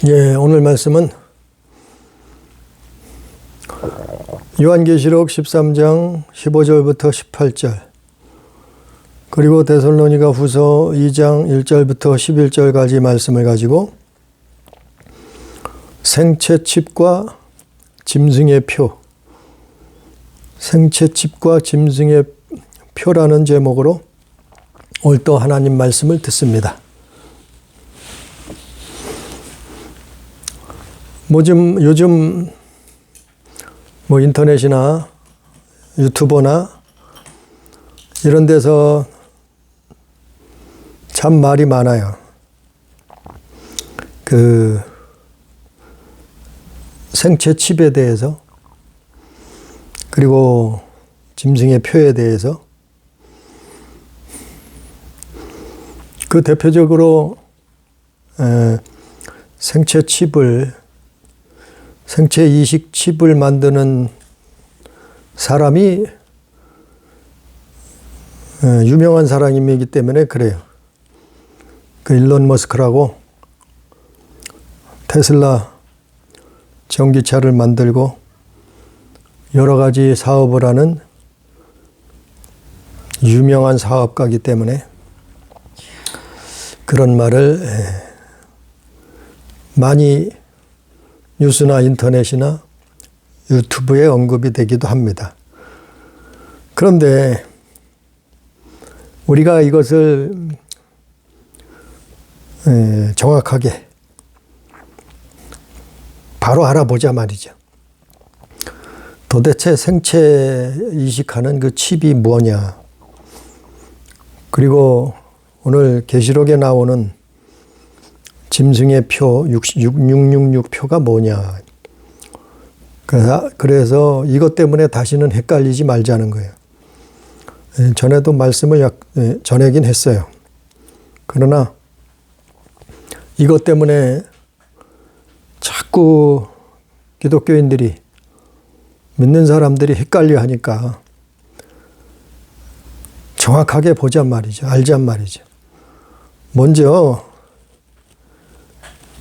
예, 오늘 말씀은 요한계시록 13장 15절부터 18절 그리고 데살로니가 후서 2장 1절부터 11절까지 말씀을 가지고 생채칩과 짐승의 표, 생채칩과 짐승의 표라는 제목으로 오늘 또 하나님 말씀을 듣습니다. 요즘 인터넷이나 유튜버나 이런 데서 참 말이 많아요. 그 생체 칩에 대해서 그리고 짐승의 표에 대해서 그 대표적으로 생체 이식 칩을 만드는 사람이 유명한 사람이기 때문에 그래요. 그 일론 머스크라고 테슬라 전기차를 만들고 여러 가지 사업을 하는 유명한 사업가이기 때문에 그런 말을 많이 뉴스나 인터넷이나 유튜브에 언급이 되기도 합니다. 그런데 우리가 이것을 정확하게 바로 알아보자 말이죠. 도대체 생체 이식하는 그 칩이 뭐냐? 그리고 오늘 계시록에 나오는 짐승의 표, 666 표가 뭐냐. 그래서 이것 때문에 다시는 헷갈리지 말자는 거예요. 전에도 말씀을 전하긴 했어요. 그러나 이것 때문에 자꾸 기독교인들이 믿는 사람들이 헷갈려 하니까 정확하게 보잔 말이죠. 알잔 말이죠. 먼저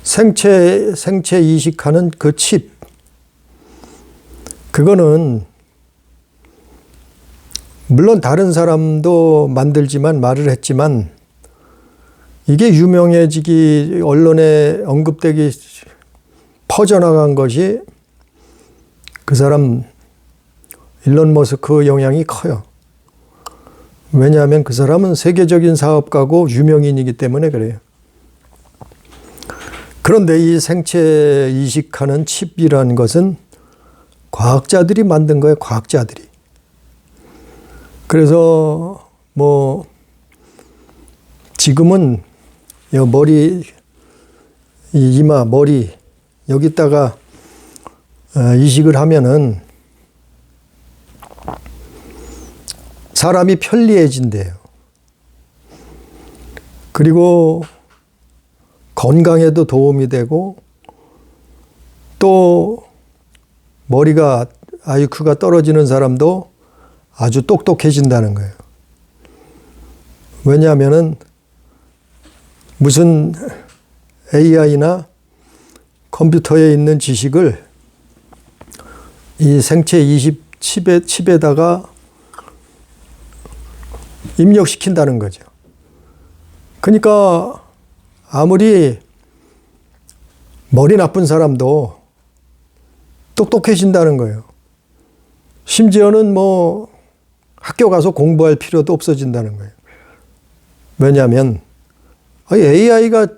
생체 이식하는 그 칩, 그거는 물론 다른 사람도 만들지만 말을 했지만 이게 유명해지기 언론에 언급되기 퍼져나간 것이 그 사람 일론 머스크 영향이 커요. 왜냐하면 그 사람은 세계적인 사업가고 유명인이기 때문에 그래요. 그런데 이 생체 이식하는 칩이라는 것은 과학자들이 만든 거예요. 과학자들이. 그래서 지금은 이마, 머리 여기다가 이식을 하면은 사람이 편리해진대요. 그리고 건강에도 도움이 되고 또 머리가 IQ가 떨어지는 사람도 아주 똑똑해진다는 거예요. 왜냐하면은 무슨 AI나 컴퓨터에 있는 지식을 이 생체 이식 칩에다가 입력시킨다는 거죠. 그러니까 아무리 머리 나쁜 사람도 똑똑해진다는 거예요. 심지어는 학교 가서 공부할 필요도 없어진다는 거예요. 왜냐하면 AI가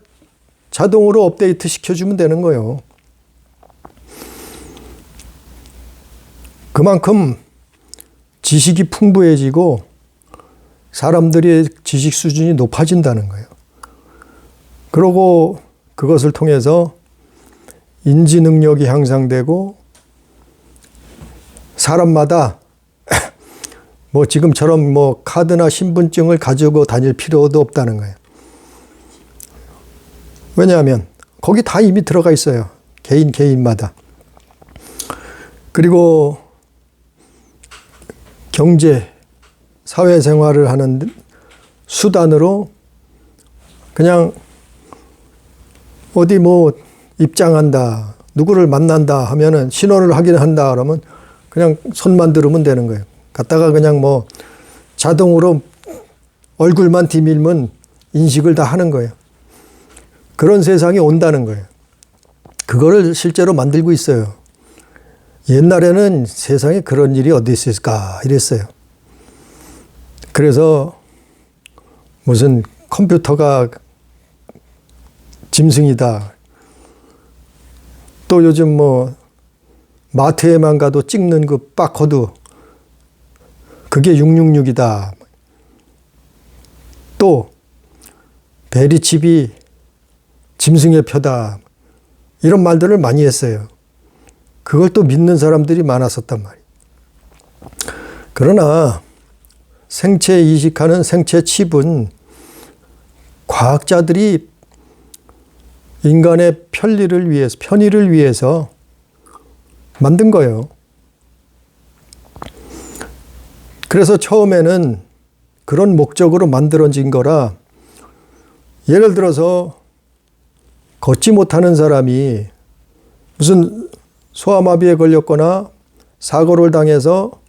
자동으로 업데이트 시켜주면 되는 거예요. 그만큼 지식이 풍부해지고 사람들의 지식 수준이 높아진다는 거예요. 그러고 그것을 통해서 인지 능력이 향상되고 사람마다 지금처럼 카드나 신분증을 가지고 다닐 필요도 없다는 거예요. 왜냐하면 거기 다 이미 들어가 있어요. 개인마다. 그리고 경제, 사회생활을 하는 수단으로 그냥 어디 입장한다, 누구를 만난다 하면은 신원을 확인한다 그러면 그냥 손만 들으면 되는 거예요. 갔다가 그냥 뭐 자동으로 얼굴만 디밀면 인식을 다 하는 거예요. 그런 세상이 온다는 거예요. 그거를 실제로 만들고 있어요. 옛날에는 세상에 그런 일이 어디 있을까 이랬어요. 그래서 무슨 컴퓨터가 짐승이다. 또 요즘 뭐 마트에만 가도 찍는 그 바코드 그게 666이다. 또 베리칩이 짐승의 표다. 이런 말들을 많이 했어요. 그걸 또 믿는 사람들이 많았었단 말이에요. 그러나 생체 이식하는 생체 칩은 과학자들이 인간의 편의를 위해서 만든 거예요. 그래서 처음에는 그런 목적으로 만들어진 거라, 예를 들어서 걷지 못하는 사람이 무슨 소아마비에 걸렸거나 사고를 당해서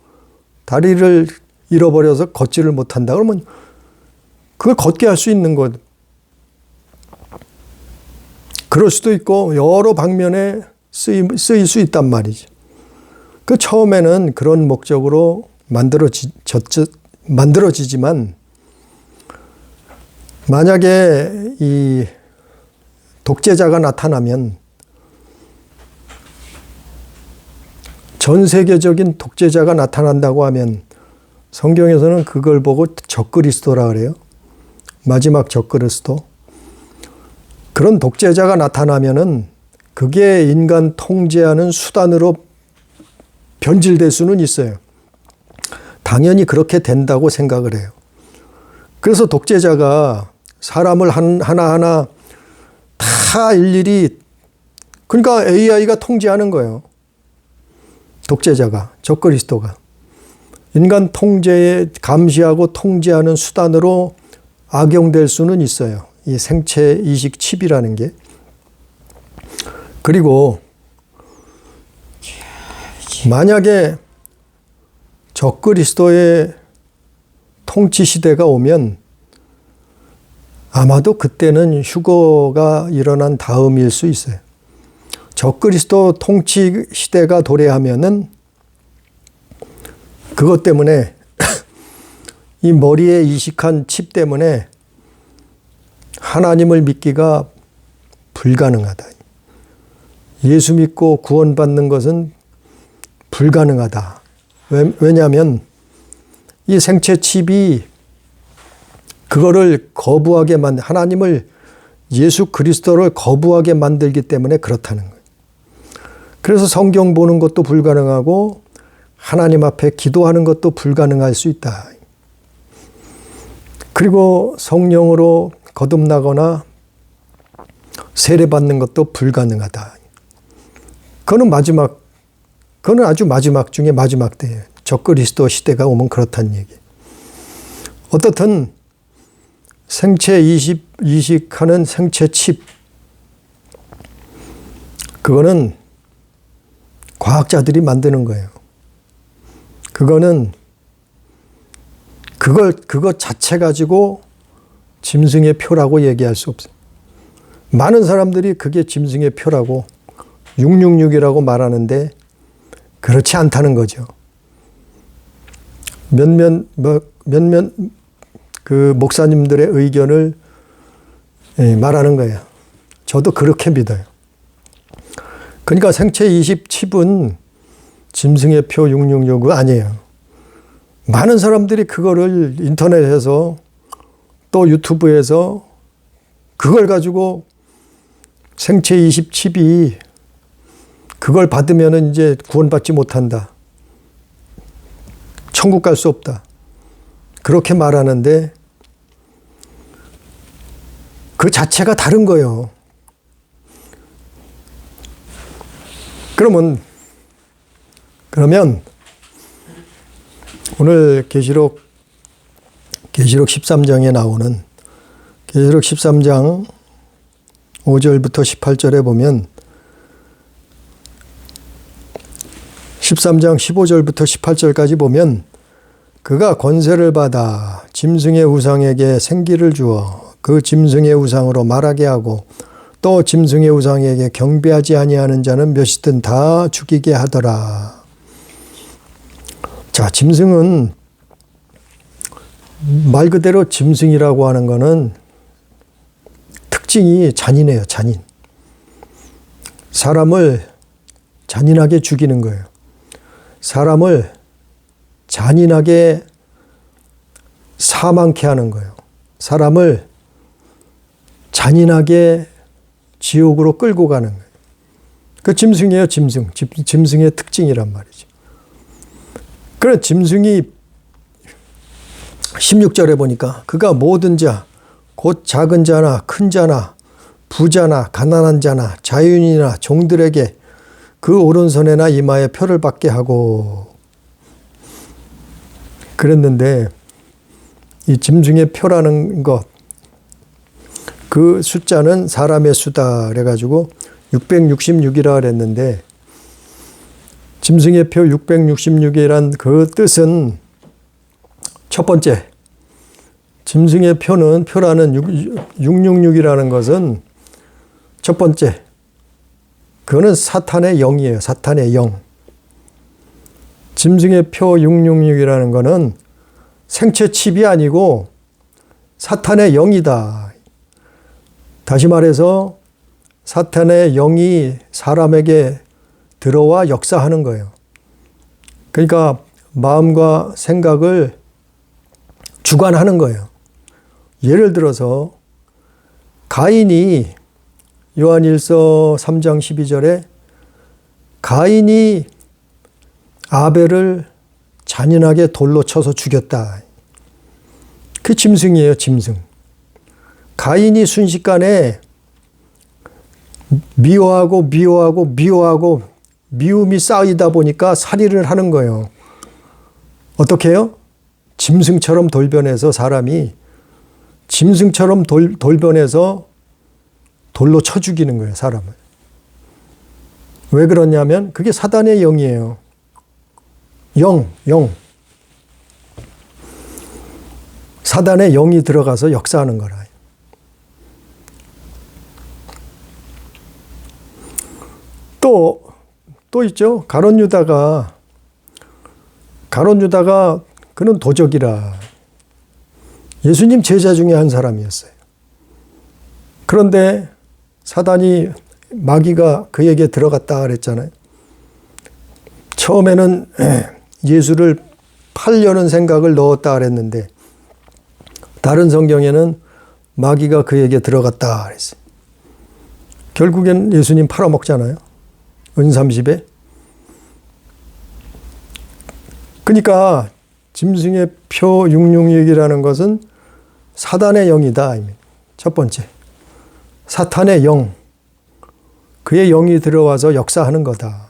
다리를 잃어버려서 걷지를 못한다 그러면 그걸 걷게 할 수 있는 것. 그럴 수도 있고 여러 방면에 쓰일 수 있단 말이죠. 그 처음에는 그런 목적으로 만들어지지만 만약에 이 독재자가 나타나면, 전 세계적인 독재자가 나타난다고 하면 성경에서는 그걸 보고 적그리스도라 그래요. 마지막 적그리스도. 그런 독재자가 나타나면은 그게 인간 통제하는 수단으로 변질될 수는 있어요. 당연히 그렇게 된다고 생각을 해요. 그래서 독재자가 사람을 하나하나 다 일일이, 그러니까 AI가 통제하는 거예요. 독재자가, 적그리스도가. 인간 통제에 감시하고 통제하는 수단으로 악용될 수는 있어요. 이 생체 이식 칩이라는 게. 그리고 만약에 적그리스도의 통치 시대가 오면 아마도 그때는 휴거가 일어난 다음일 수 있어요. 적그리스도 통치 시대가 도래하면은 그것 때문에 이 머리에 이식한 칩 때문에 하나님을 믿기가 불가능하다. 예수 믿고 구원받는 것은 불가능하다. 왜냐하면 이 생체 칩이 그거를 거부하게 하나님을, 예수 그리스도를 거부하게 만들기 때문에 그렇다는 거예요. 그래서 성경 보는 것도 불가능하고 하나님 앞에 기도하는 것도 불가능할 수 있다. 그리고 성령으로 거듭나거나 세례받는 것도 불가능하다. 그거는 아주 마지막 중에 마지막 때예요. 적그리스도 시대가 오면 그렇다는 얘기예요. 어떻든 생체 이식하는 생체 칩, 그거는 과학자들이 만드는 거예요. 그거는 그거 자체 가지고 짐승의 표라고 얘기할 수 없어요. 많은 사람들이 그게 짐승의 표라고 666이라고 말하는데 그렇지 않다는 거죠. 몇몇 그 목사님들의 의견을 말하는 거예요. 저도 그렇게 믿어요. 그러니까 생체 이식 칩은 짐승의 표 666은 아니에요. 많은 사람들이 그거를 인터넷에서 또 유튜브에서 그걸 가지고 생체 이식 칩이 그걸 받으면 이제 구원받지 못한다. 천국 갈 수 없다. 그렇게 말하는데 그 자체가 다른 거예요. 그러면 오늘 계시록 13장에 나오는 계시록 13장 5절부터 18절에 보면 13장 15절부터 18절까지 보면 그가 권세를 받아 짐승의 우상에게 생기를 주어 그 짐승의 우상으로 말하게 하고 또 짐승의 우상에게 경배하지 아니하는 자는 몇이든 다 죽이게 하더라. 자, 짐승은 말 그대로 짐승이라고 하는 것은 특징이 잔인해요. 잔인. 사람을 잔인하게 죽이는 거예요. 사람을 잔인하게 사망케 하는 거예요. 사람을 잔인하게 지옥으로 끌고 가는 거예요. 그 짐승이에요. 짐승. 짐승의 특징이란 말이죠. 그래 짐승이 16절에 보니까 그가 모든 자, 곧 작은 자나 큰 자나 부자나 가난한 자나 자유인이나 종들에게 그 오른손에나 이마에 표를 받게 하고 그랬는데 이 짐승의 표라는 것, 그 숫자는 사람의 수다 그래가지고 666이라 그랬는데 짐승의 표 666이란 그 뜻은 첫 번째 짐승의 표라는 666이라는 것은 첫 번째 그거는 사탄의 영이에요. 사탄의 영. 짐승의 표 666이라는 것은 생체 칩이 아니고 사탄의 영이다. 다시 말해서 사탄의 영이 사람에게 들어와 역사하는 거예요. 그러니까 마음과 생각을 주관하는 거예요. 예를 들어서 가인이 요한일서 3장 12절에 가인이 아벨을 잔인하게 돌로 쳐서 죽였다. 그 짐승이에요. 짐승. 가인이 순식간에 미워하고 미움이 쌓이다 보니까 살인을 하는 거예요. 어떻게 해요? 짐승처럼 돌변해서 사람이 짐승처럼 돌변해서 돌로 쳐 죽이는 거예요. 사람을. 왜 그러냐면 그게 사단의 영이에요. 영. 사단의 영이 들어가서 역사하는 거라. 또 있죠. 가룟 유다가 그는 도적이라. 예수님 제자 중에 한 사람이었어요. 그런데 사단이 마귀가 그에게 들어갔다 그랬잖아요. 처음에는 예수를 팔려는 생각을 넣었다 그랬는데 다른 성경에는 마귀가 그에게 들어갔다 그랬어요. 결국엔 예수님 팔아먹잖아요. 은30에. 그러니까 짐승의 표 666이라는 것은 사단의 영이다. 첫 번째. 사탄의 영. 그의 영이 들어와서 역사하는 거다.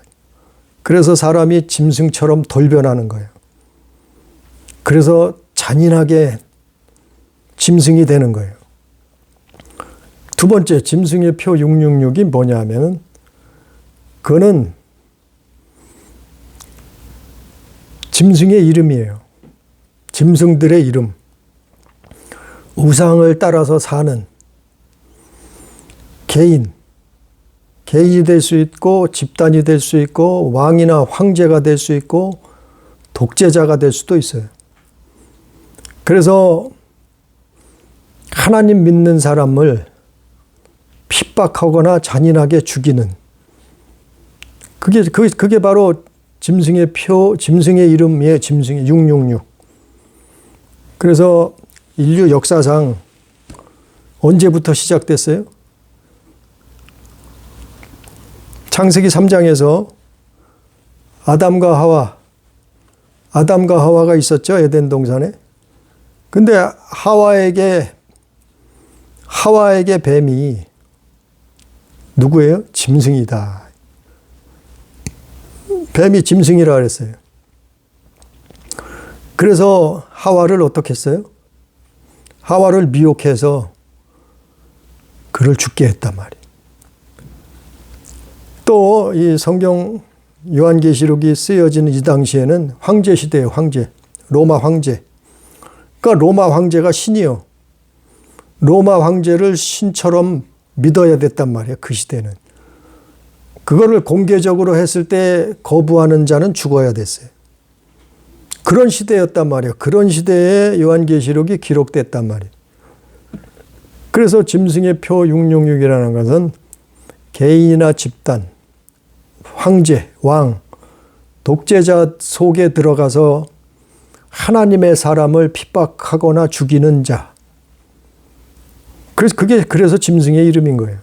그래서 사람이 짐승처럼 돌변하는 거예요. 그래서 잔인하게 짐승이 되는 거예요. 두 번째, 짐승의 표 666이 뭐냐 하면은 그거는 짐승의 이름이에요. 짐승들의 이름. 우상을 따라서 사는 개인이 될 수 있고 집단이 될 수 있고 왕이나 황제가 될 수 있고 독재자가 될 수도 있어요. 그래서 하나님 믿는 사람을 핍박하거나 잔인하게 죽이는 그게 바로 짐승의 표, 짐승의 이름이에요. 짐승의 666. 그래서 인류 역사상 언제부터 시작됐어요? 창세기 3장에서 아담과 하와가 있었죠. 에덴 동산에. 근데 하와에게 뱀이 누구예요? 짐승이다. 뱀이 짐승이라 그랬어요. 그래서 하와를 어떻게 했어요? 하와를 미혹해서 그를 죽게 했단 말이에요. 또 이 성경 요한계시록이 쓰여지는 이 당시에는 황제 시대예요. 황제. 로마 황제. 그러니까 로마 황제가 신이요. 로마 황제를 신처럼 믿어야 됐단 말이에요. 그 시대는. 그거를 공개적으로 했을 때 거부하는 자는 죽어야 됐어요. 그런 시대였단 말이에요. 그런 시대에 요한계시록이 기록됐단 말이에요. 그래서 짐승의 표 666이라는 것은 개인이나 집단, 황제, 왕, 독재자 속에 들어가서 하나님의 사람을 핍박하거나 죽이는 자. 그래서 짐승의 이름인 거예요.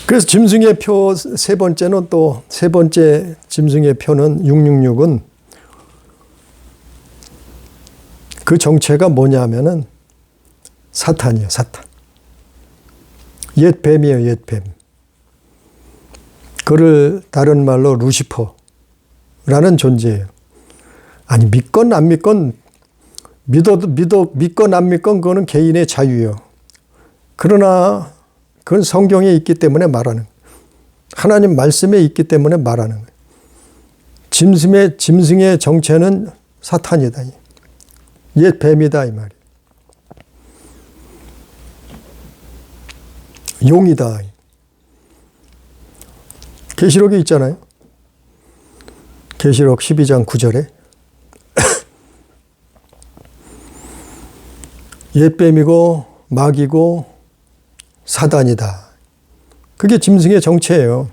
그래서 짐승의 표 세 번째는 또 세 번째 짐승의 표는 666은 그 정체가 뭐냐 하면은 사탄이에요. 사탄. 옛 뱀이에요. 옛 뱀. 그를 다른 말로 루시퍼라는 존재예요. 아니 믿건 안 믿건 믿건 안 믿건 그거는 개인의 자유예요. 그러나 그건 성경에 있기 때문에 말하는 거예요. 하나님 말씀에 있기 때문에 말하는 거예요. 짐승의 정체는 사탄이다. 옛 뱀이다 이 말이에요. 용이다. 계시록에 있잖아요. 계시록 12장 9절에 옛 뱀이고 마귀고 사단이다. 그게 짐승의 정체예요.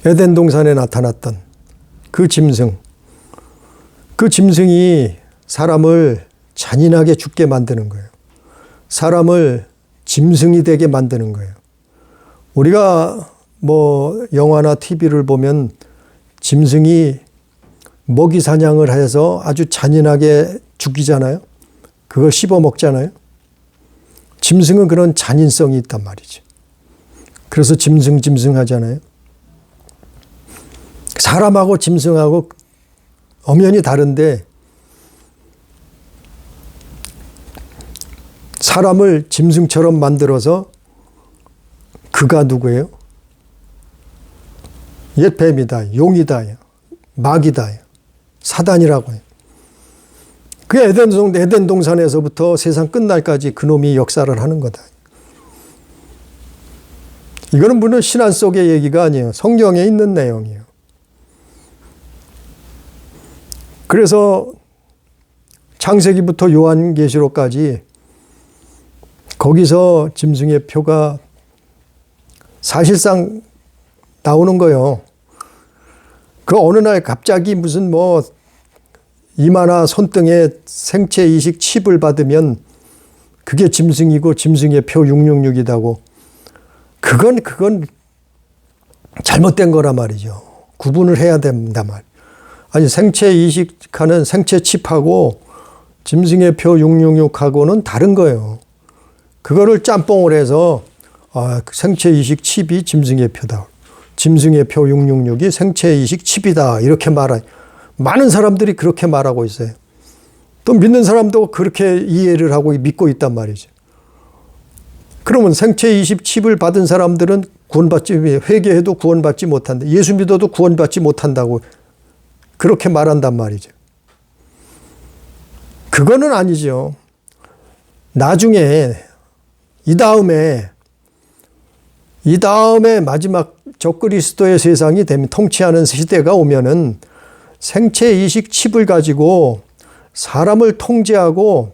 에덴 동산에 나타났던 그 짐승. 그 짐승이 사람을 잔인하게 죽게 만드는 거예요. 사람을 짐승이 되게 만드는 거예요. 우리가 뭐 영화나 TV를 보면 짐승이 먹이 사냥을 해서 아주 잔인하게 죽이잖아요. 그걸 씹어 먹잖아요. 짐승은 그런 잔인성이 있단 말이죠. 그래서 짐승 하잖아요. 사람하고 짐승하고 엄연히 다른데 사람을 짐승처럼 만들어서 그가 누구예요? 옛 뱀이다, 용이다, 마귀다, 사단이라고 해요. 그게 에덴 동산에서부터 세상 끝날까지 그놈이 역사를 하는 거다. 이거는 물론 신앙 속의 얘기가 아니에요. 성경에 있는 내용이에요. 그래서 창세기부터 요한계시록까지 거기서 짐승의 표가 사실상 나오는 거예요. 그 어느 날 갑자기 무슨 뭐 이마나 손등에 생체 이식 칩을 받으면 그게 짐승이고 짐승의 표 666이다고. 그건 잘못된 거란 말이죠. 구분을 해야 된단 말. 아니 생체 이식하는 생체 칩하고 짐승의 표 666하고는 다른 거예요. 그거를 짬뽕을 해서 생체 이식 칩이 짐승의 표다. 짐승의 표 666이 생체 이식 칩이다. 이렇게 말하요. 많은 사람들이 그렇게 말하고 있어요. 또 믿는 사람도 그렇게 이해를 하고 믿고 있단 말이죠. 그러면 생체 이식 칩을 받은 사람들은 회개해도 구원받지 못한다. 예수 믿어도 구원받지 못한다고 그렇게 말한단 말이죠. 그거는 아니죠. 나중에 이 다음에 마지막 적그리스도의 세상이 되면 통치하는 시대가 오면은 생체 이식 칩을 가지고 사람을 통제하고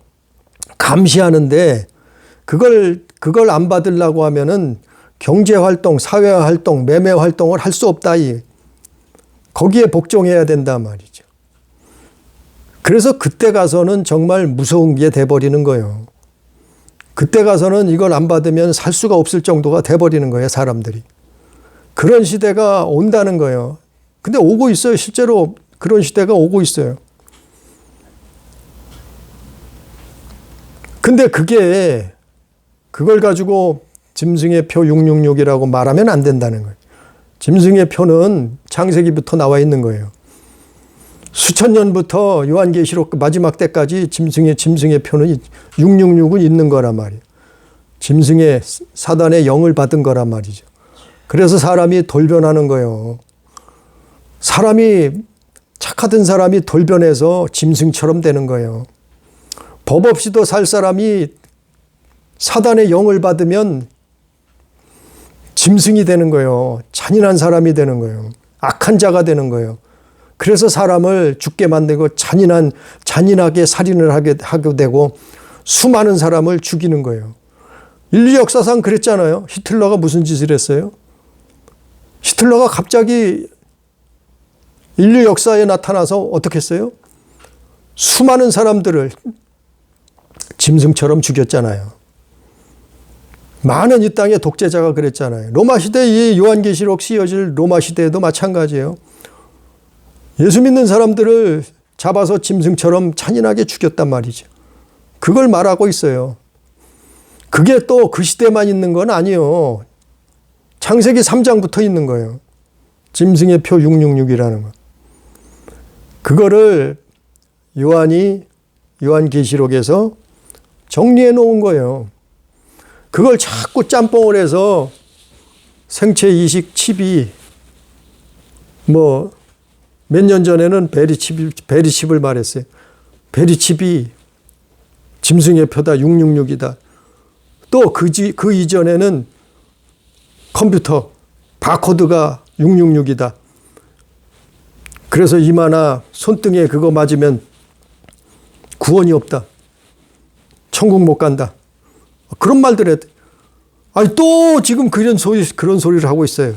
감시하는데 그걸 안 받으려고 하면은 경제 활동, 사회 활동, 매매 활동을 할 수 없다. 거기에 복종해야 된단 말이죠. 그래서 그때 가서는 정말 무서운 게 돼버리는 거예요. 그때 가서는 이걸 안 받으면 살 수가 없을 정도가 돼버리는 거예요, 사람들이. 그런 시대가 온다는 거예요. 근데 오고 있어요. 실제로 그런 시대가 오고 있어요. 근데 그걸 가지고 짐승의 표 666이라고 말하면 안 된다는 거예요. 짐승의 표는 창세기부터 나와 있는 거예요. 수천 년부터 요한계시록 마지막 때까지 짐승의 표는 666은 있는 거란 말이에요. 짐승의 사단의 영을 받은 거란 말이죠. 그래서 사람이 돌변하는 거예요. 사람이 착하던 사람이 돌변해서 짐승처럼 되는 거예요. 법 없이도 살 사람이 사단의 영을 받으면 짐승이 되는 거예요. 잔인한 사람이 되는 거예요. 악한 자가 되는 거예요. 그래서 사람을 죽게 만들고 잔인하게 살인을 하게 되고 수많은 사람을 죽이는 거예요. 인류 역사상 그랬잖아요. 히틀러가 무슨 짓을 했어요? 히틀러가 갑자기 인류 역사에 나타나서 어떻게 했어요? 수많은 사람들을 짐승처럼 죽였잖아요. 많은 이 땅의 독재자가 그랬잖아요. 로마 시대 이 요한계시록 쓰여질 로마 시대에도 마찬가지예요. 예수 믿는 사람들을 잡아서 짐승처럼 잔인하게 죽였단 말이죠. 그걸 말하고 있어요. 그게 또 그 시대만 있는 건 아니에요. 창세기 3장부터 있는 거예요. 짐승의 표 666이라는 거. 그거를 요한계시록에서 정리해 놓은 거예요. 그걸 자꾸 짬뽕을 해서 생체 이식 칩이 몇 년 전에는 베리칩을 말했어요. 베리칩이 짐승의 표다 666이다. 또 그 이전에는 컴퓨터 바코드가 666이다. 그래서 이마나 손등에 그거 맞으면 구원이 없다. 천국 못 간다. 그런 말들 했대. 아니 또 지금 그런 소리를 하고 있어요.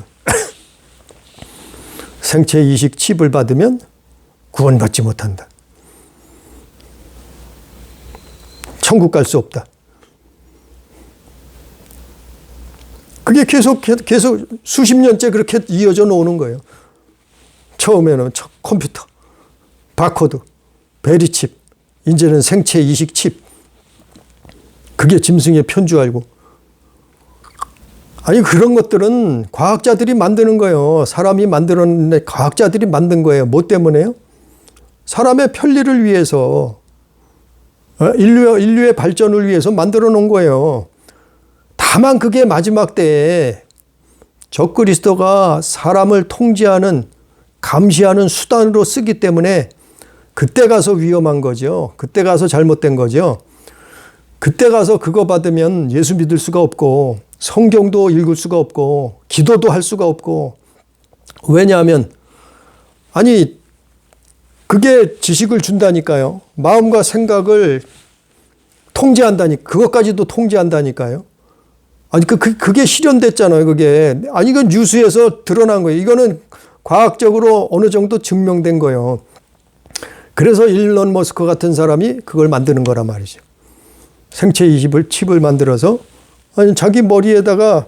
생체 이식 칩을 받으면 구원받지 못한다. 천국 갈 수 없다. 그게 계속 수십 년째 그렇게 이어져 놓는 거예요. 처음에는 컴퓨터, 바코드, 베리칩, 이제는 생체 이식 칩. 그게 짐승의 표인 줄 알고. 아니 그런 것들은 과학자들이 만드는 거예요. 사람이 만들었는데 과학자들이 만든 거예요. 뭐 때문에요? 사람의 편리를 위해서, 인류의 발전을 위해서 만들어 놓은 거예요. 다만 그게 마지막 때에 적그리스도가 사람을 통제하는, 감시하는 수단으로 쓰기 때문에 그때 가서 위험한 거죠. 그때 가서 잘못된 거죠. 그때 가서 그거 받으면 예수 믿을 수가 없고 성경도 읽을 수가 없고 기도도 할 수가 없고. 왜냐하면 아니 그게 지식을 준다니까요. 마음과 생각을 통제한다니, 그것까지도 통제한다니까요. 아니 그게 실현됐잖아요. 그게 아니 이건 뉴스에서 드러난 거예요. 이거는 과학적으로 어느 정도 증명된 거예요. 그래서 일론 머스크 같은 사람이 그걸 만드는 거란 말이죠. 생체 이식을 칩을 만들어서 아니 자기 머리에다가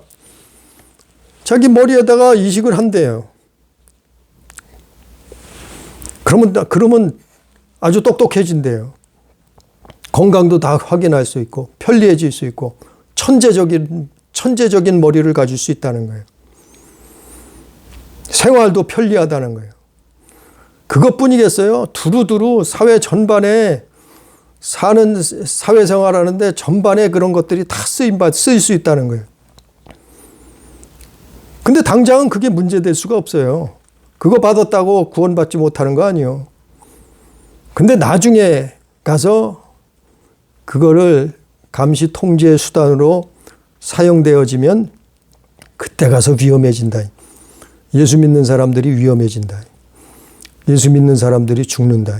이식을 한대요. 그러면 아주 똑똑해진대요. 건강도 다 확인할 수 있고 편리해질 수 있고 천재적인 머리를 가질 수 있다는 거예요. 생활도 편리하다는 거예요. 그것뿐이겠어요? 두루두루 사회 전반에 사회생활하는데 전반에 그런 것들이 다 쓰일 수 있다는 거예요. 근데 당장은 그게 문제될 수가 없어요. 그거 받았다고 구원받지 못하는 거 아니에요. 근데 나중에 가서 그거를 감시 통제 수단으로 사용되어지면 그때 가서 위험해진다. 예수 믿는 사람들이 위험해진다. 예수 믿는 사람들이 죽는다.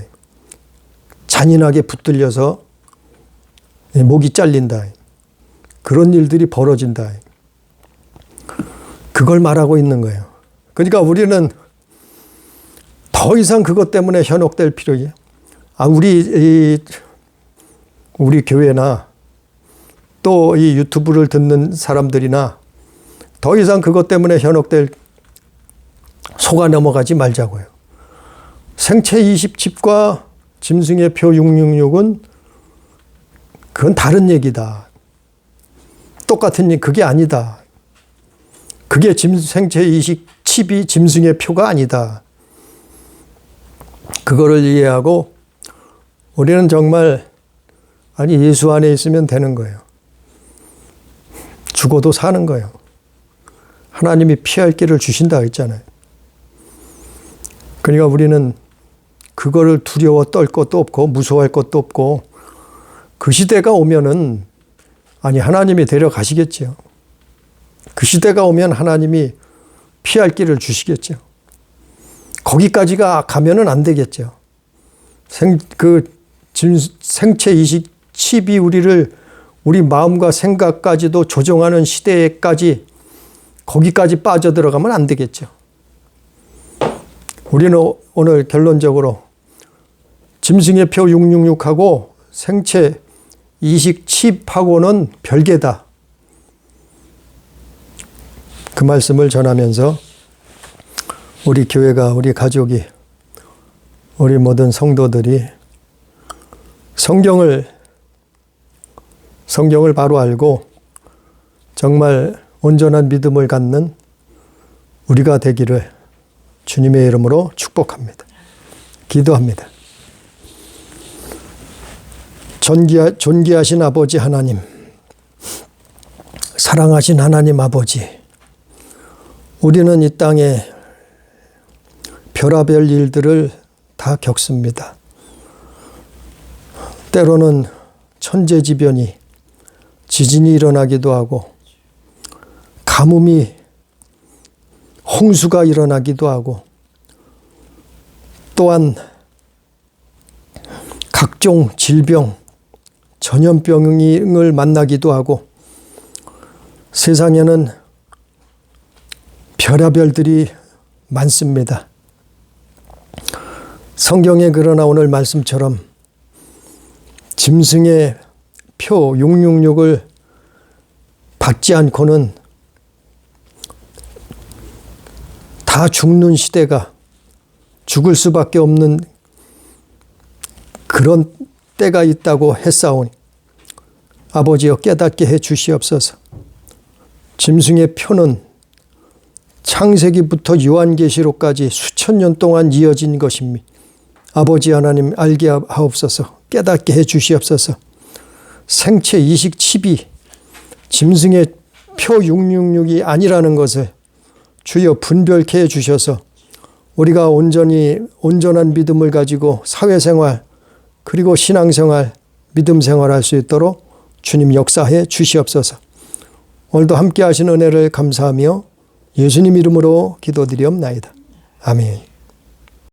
잔인하게 붙들려서 목이 잘린다. 그런 일들이 벌어진다. 그걸 말하고 있는 거예요. 그러니까 우리는 더 이상 그것 때문에 현혹될 필요가. 우리 교회나 또 이 유튜브를 듣는 사람들이나 더 이상 그것 때문에 속아 넘어가지 말자고요. 생체 이식 칩과 짐승의 표 666은 그건 다른 얘기다. 똑같은 얘기, 그게 아니다. 그게 생체 이식 칩이 짐승의 표가 아니다. 그거를 이해하고 우리는 정말 예수 안에 있으면 되는 거예요. 죽어도 사는 거예요. 하나님이 피할 길을 주신다 했잖아요. 그러니까 우리는 그거를 두려워 떨 것도 없고 무서워할 것도 없고, 그 시대가 오면은 하나님이 데려가시겠죠. 그 시대가 오면 하나님이 피할 길을 주시겠죠. 거기까지가 가면은 안 되겠죠. 생체 이식 칩이 우리 마음과 생각까지도 조종하는 시대까지, 거기까지 빠져들어가면 안 되겠죠. 우리는 오늘 결론적으로 짐승의 표 666하고 생체 이식 칩하고는 별개다. 그 말씀을 전하면서 우리 교회가, 우리 가족이, 우리 모든 성도들이 성경을 바로 알고 정말 온전한 믿음을 갖는 우리가 되기를 주님의 이름으로 축복합니다. 기도합니다. 존귀하신 아버지 하나님, 사랑하신 하나님 아버지, 우리는 이 땅에 별하별 일들을 다 겪습니다. 때로는 천재지변이, 지진이 일어나기도 하고, 가뭄이, 홍수가 일어나기도 하고, 또한 각종 질병, 전염병을 만나기도 하고, 세상에는 별하별들이 많습니다. 성경에 그러나 오늘 말씀처럼 짐승의 표 666을 받지 않고는 다 죽는 시대가, 죽을 수밖에 없는 그런 때가 있다고 했사오니 아버지여 깨닫게 해 주시옵소서. 짐승의 표는 창세기부터 요한계시록까지 수천 년 동안 이어진 것입니다. 아버지 하나님 알게 하옵소서. 깨닫게 해 주시옵소서. 생체 이식 칩이 짐승의 표 666이 아니라는 것을 주여 분별케 해 주셔서 우리가 온전한 믿음을 가지고 사회생활, 그리고 신앙생활, 믿음생활 할 수 있도록 주님 역사해 주시옵소서. 오늘도 함께 하신 은혜를 감사하며 예수님 이름으로 기도드리옵나이다. 아멘.